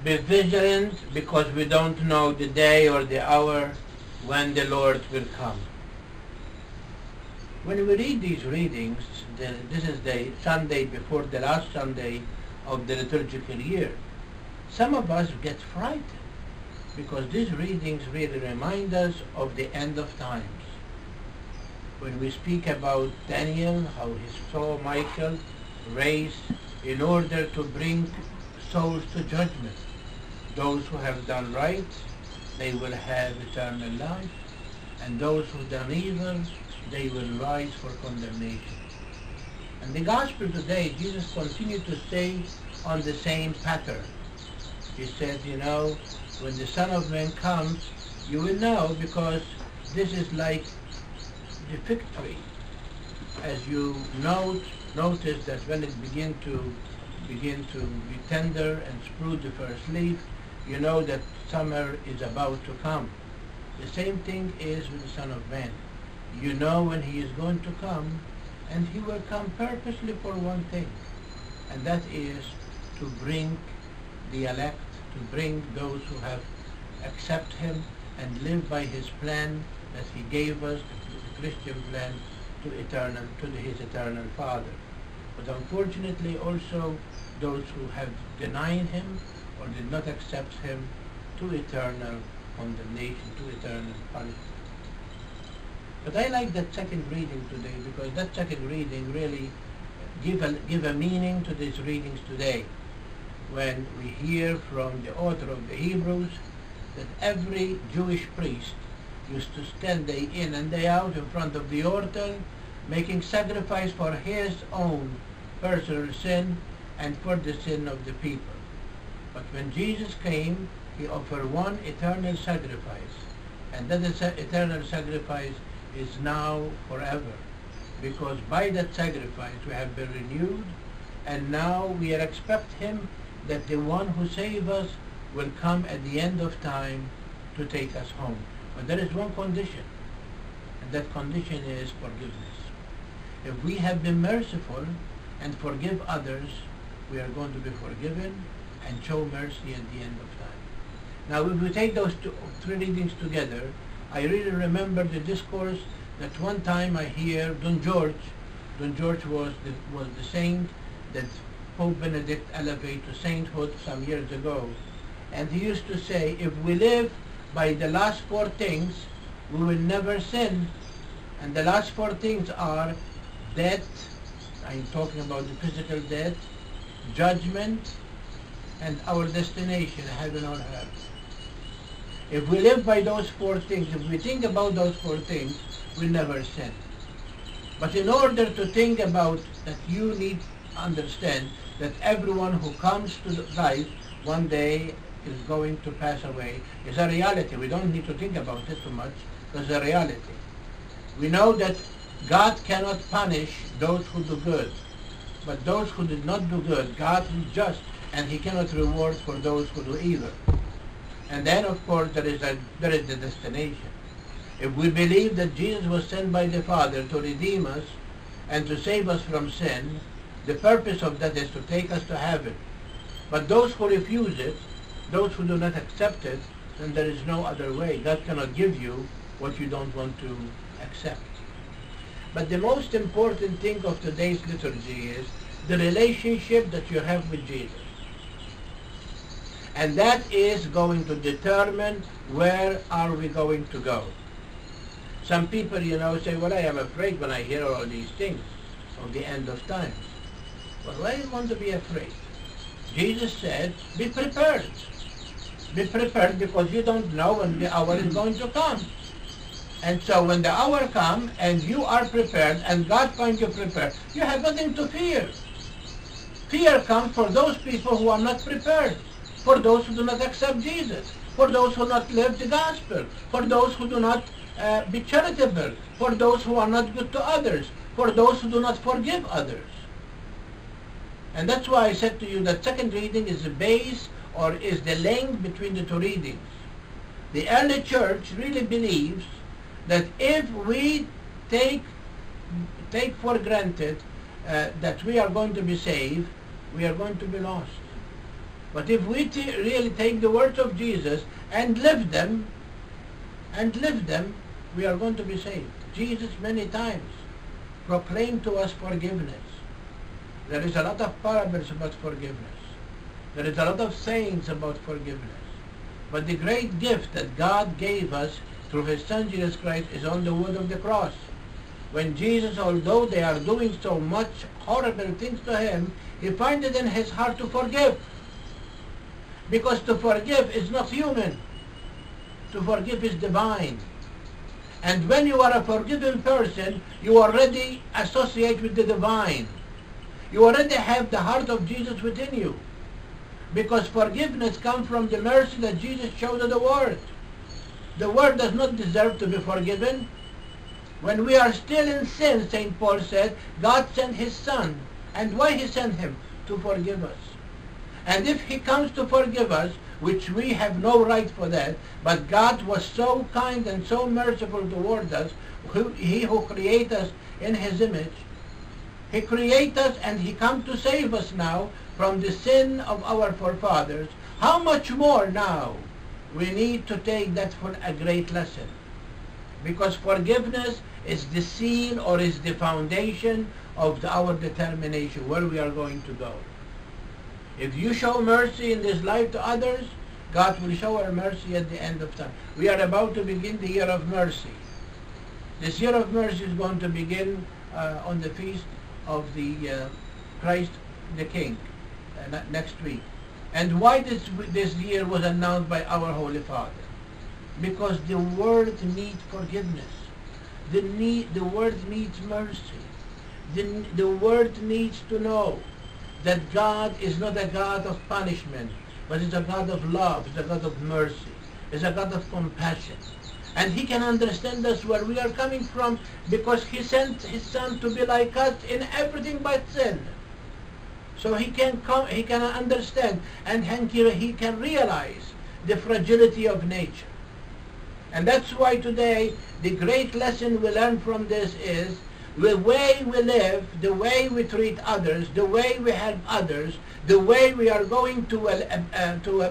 Be vigilant, because we don't know the day or the hour when the Lord will come. When we read these readings, this is the Sunday before the last Sunday of the liturgical year, some of us get frightened because these readings really remind us of the end of times. When we speak about Daniel, how he saw Michael raised in order to bring souls to judgment. Those who have done right, they will have eternal life, and those who done evil, they will rise for condemnation. And the gospel today, Jesus continued to stay on the same pattern. He said, when the Son of Man comes, you will know, because this is like the fig tree. As you notice that when it begin to be tender and sprout the first leaf, you know that summer is about to come. The same thing is with the Son of Man. You know when he is going to come, and he will come purposely for one thing, and that is to bring the elect, to bring those who have accept him and live by his plan that he gave us, the Christian plan, to his eternal Father. But unfortunately also those who have denied him or did not accept him, to eternal condemnation, to eternal punishment. But I like that second reading today, because that second reading really give a meaning to these readings today, when we hear from the author of the Hebrews that every Jewish priest used to stand day in and day out in front of the altar, making sacrifice for his own personal sin and for the sin of the people. But when Jesus came, he offered one eternal sacrifice, and that eternal sacrifice is now forever, because by that sacrifice we have been renewed, and now we expect him, that the one who saves us will come at the end of time to take us home. But there is one condition, and that condition is forgiveness. If we have been merciful and forgive others, we are going to be forgiven and show mercy at the end of time. Now, if we take those three readings together, I really remember the discourse that one time I hear Don George. Don George was the saint that Pope Benedict elevated to sainthood some years ago. And he used to say, if we live by the last four things, we will never sin. And the last four things are death, I'm talking about the physical death, judgment, and our destination, heaven or hell. If we live by those four things, if we think about those four things, we never sin. But in order to think about that, you need to understand that everyone who comes to life one day is going to pass away. It's a reality. We don't need to think about it too much, because it's a reality. We know that God cannot punish those who do good, but those who did not do good, God is just, and he cannot reward for those who do evil. And then, of course, there is the destination. If we believe that Jesus was sent by the Father to redeem us and to save us from sin, the purpose of that is to take us to heaven. But those who refuse it, those who do not accept it, then there is no other way. God cannot give you what you don't want to accept. But the most important thing of today's liturgy is the relationship that you have with Jesus. And that is going to determine where are we going to go. Some people, say, well, I am afraid when I hear all these things of the end of times. Well, why do you want to be afraid? Jesus said, be prepared. Be prepared, because you don't know when the hour is going to come. And so when the hour comes and you are prepared and God finds you prepared, you have nothing to fear. Fear comes for those people who are not prepared, for those who do not accept Jesus, for those who do not live the gospel, for those who do not be charitable, for those who are not good to others, for those who do not forgive others. And that's why I said to you that second reading is the base, or is the link between the two readings. The early church really believes that if we take for granted that we are going to be saved, we are going to be lost. But if we really take the words of Jesus and live them, we are going to be saved. Jesus many times proclaimed to us forgiveness. There is a lot of parables about forgiveness. There is a lot of sayings about forgiveness. But the great gift that God gave us through His Son Jesus Christ is on the wood of the cross. When Jesus, although they are doing so much horrible things to Him, He finds it in His heart to forgive. Because to forgive is not human. To forgive is divine. And when you are a forgiven person, you already associate with the divine. You already have the heart of Jesus within you. Because forgiveness comes from the mercy that Jesus showed to the world. The world does not deserve to be forgiven. When we are still in sin, St. Paul said, God sent His Son. And why He sent Him? To forgive us. And if He comes to forgive us, which we have no right for that, but God was so kind and so merciful toward us, He who created us in His image, He created us and He come to save us now from the sin of our forefathers. How much more now we need to take that for a great lesson? Because forgiveness is the seal or is the foundation of our determination where we are going to go. If you show mercy in this life to others, God will show our mercy at the end of time. We are about to begin the year of mercy. This year of mercy is going to begin on the feast of the Christ the King next week. And why this year was announced by our Holy Father? Because the world needs forgiveness. The world needs mercy. The world needs to know that God is not a God of punishment, but is a God of love, is a God of mercy, is a God of compassion. And He can understand us where we are coming from because He sent His Son to be like us in everything but sin. So He can understand and He can realize the fragility of nature. And that's why today the great lesson we learn from this is the way we live, the way we treat others, the way we help others, the way we are going to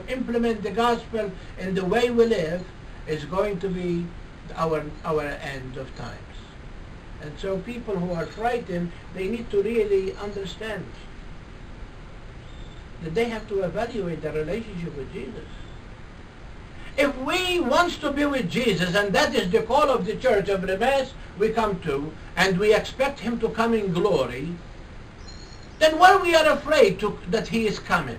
implement the gospel in the way we live is going to be our end of times. And so people who are frightened, they need to really understand that they have to evaluate their relationship with Jesus. If we want to be with Jesus, and that is the call of the church, every Mass we come to, and we expect Him to come in glory, then why we are afraid that He is coming?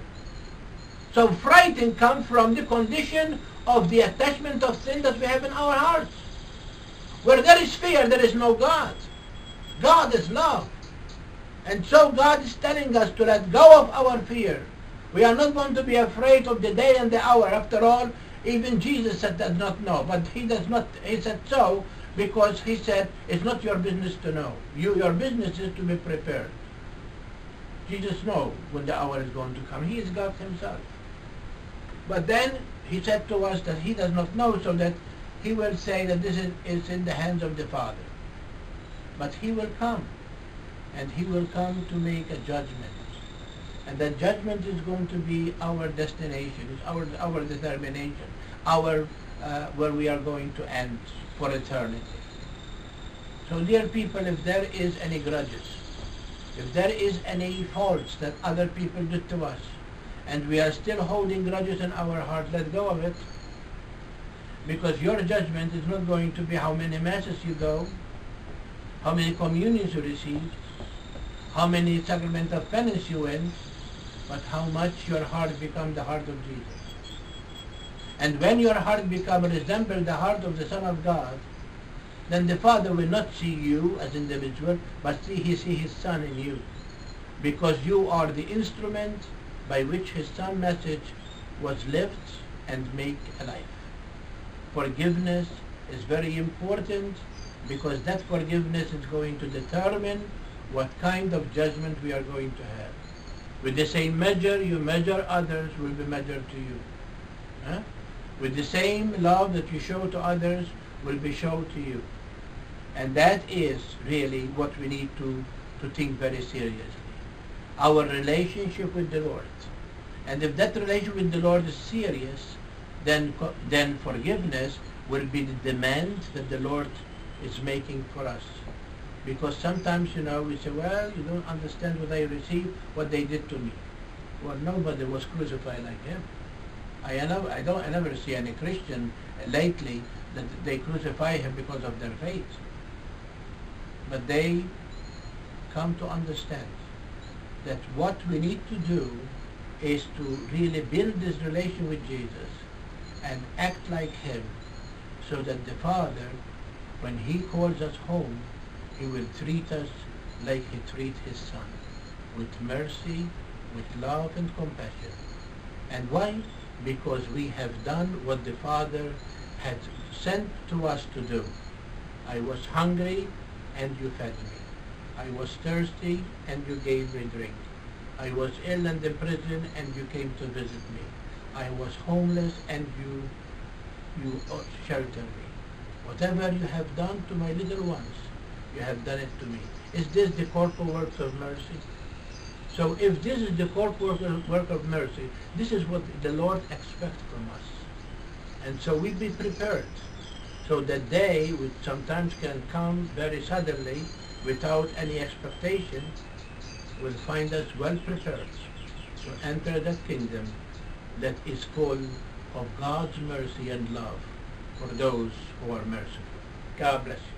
So frightened comes from the condition of the attachment of sin that we have in our hearts. Where there is fear, there is no God. God is love. And so God is telling us to let go of our fear. We are not going to be afraid of the day and the hour. After all, even Jesus does not know, but He does not. He said so because He said it's not your business to know. Your business is to be prepared. Jesus knows when the hour is going to come. He is God Himself. But then He said to us that He does not know, so that He will say that this is in the hands of the Father. But He will come, and He will come to make a judgment. And that judgment is going to be our destination, it's our determination, where we are going to end for eternity. So dear people, if there is any grudges, if there is any faults that other people did to us, and we are still holding grudges in our heart, let go of it. Because your judgment is not going to be how many masses you go, how many communions you receive, how many sacraments of penance you win, but how much your heart becomes the heart of Jesus. And when your heart resembles the heart of the Son of God, then the Father will not see you as individual, but He sees His Son in you. Because you are the instrument by which His Son's message was lived and made alive. Forgiveness is very important because that forgiveness is going to determine what kind of judgment we are going to have. With the same measure you measure others will be measured to you. Huh? With the same love that you show to others will be shown to you. And that is really what we need to think very seriously. Our relationship with the Lord And if that relation with the Lord is serious, then forgiveness will be the demand that the Lord is making for us. Because sometimes, we say, well, you don't understand what I received, what they did to me. Well, nobody was crucified like him. I never see any Christian lately that they crucify him because of their faith. But they come to understand that what we need to do is to really build this relation with Jesus and act like him, so that the Father, when he calls us home, he will treat us like he treats his Son, with mercy, with love and compassion. And why? Because we have done what the Father had sent to us to do. I was hungry and you fed me. I was thirsty and you gave me drink. I was ill and in prison and you came to visit me. I was homeless and you sheltered me. Whatever you have done to my little ones, you have done it to me. Is this the corporal work of mercy? So if this is the corporal work of mercy, this is what the Lord expects from us. And so we be prepared. So that day, which sometimes can come very suddenly, without any expectation, will find us well prepared to enter that kingdom that is full of God's mercy and love for those who are merciful. God bless you.